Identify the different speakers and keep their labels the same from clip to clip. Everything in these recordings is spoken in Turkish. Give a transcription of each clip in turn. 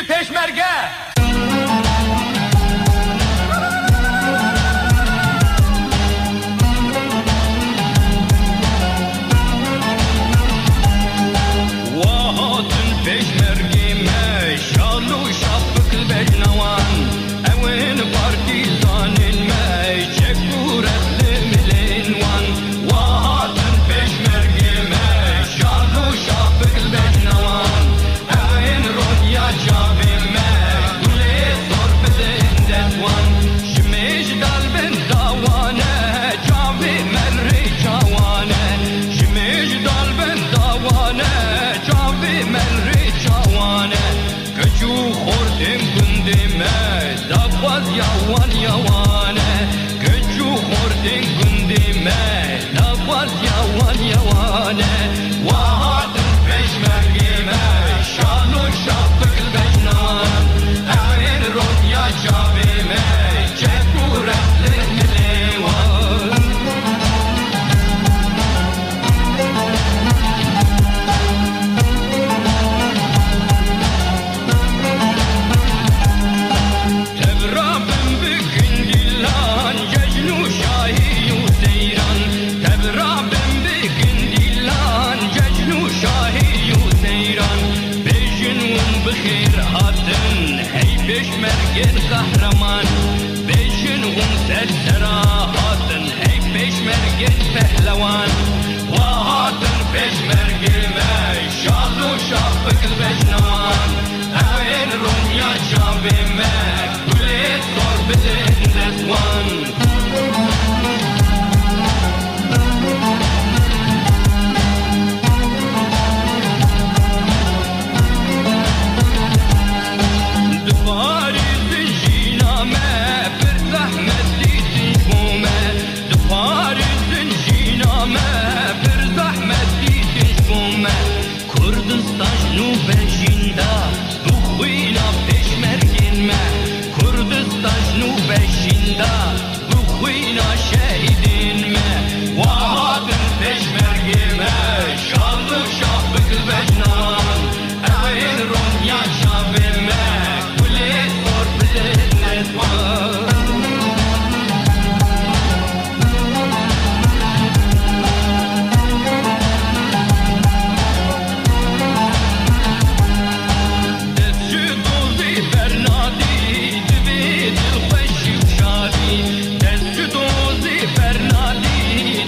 Speaker 1: peşmerge.
Speaker 2: Vahatın peşmergime şalu şapıklı bejnavan evin partizanın me çek kuretli milinvan. Vahatın peşmergime şalu şapıklı bejnavan evin ronya çavime kule sorbedin detvan. Şmiş dalbin davane çavi merri çavane. Şmiş dalbin davane çavi merri çavane. Köçü khordim gündime davaz yavan yavane. Köçü khordim gündime davaz yavan yavane. Vahatın peşmergime şanu şapıklı bejnavan evin ronya çavime çek kuretli milinvan. Tevrabim bugün dilan Cecnu Şahi Yuseyran. Tevrabim bugün dilan Cecnu Şahi Yuseyran. Bejnun bixir hatın hey peşmergen kahraman. Bejnun sersera hatın hey peşmergen pehlevan. Vahatın peşmergime şalu şapıklı bejnavan evin ronya çavime kule sorbedin detvan. Duparizin jiname bir zahmetli tişbume. Duparizin jiname bir zahmetli tişbume. Kurdistan nubejinda bu khuyna peşmerginme. Kurdistan nubejinda bu khuyna şehidinme. Vahatın peşmergime şanlı şapıklı bejnavan evin ronya çavime kule sorbedin detvan. Destçü dozi Bernadi divi dilxweşi û şadî. Destçü dozi Bernadi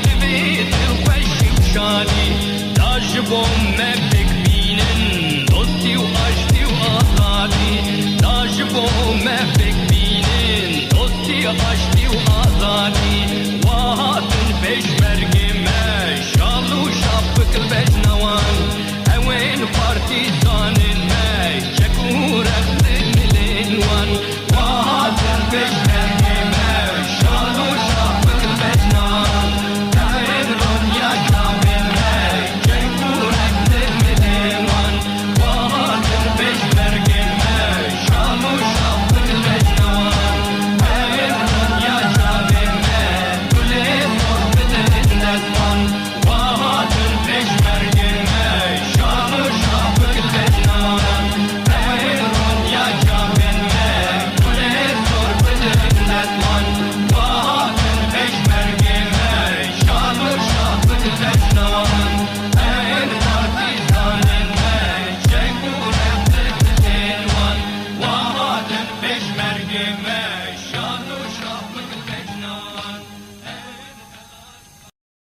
Speaker 2: divi dilxweşi û şadî. Da ji bo me pêk bînin dostî û aştî û azadî. Da ji bo me pêk bînin dostî aştî û azadî. Vahatın peşmergime şalu şapıklı bejnavan evin partizanın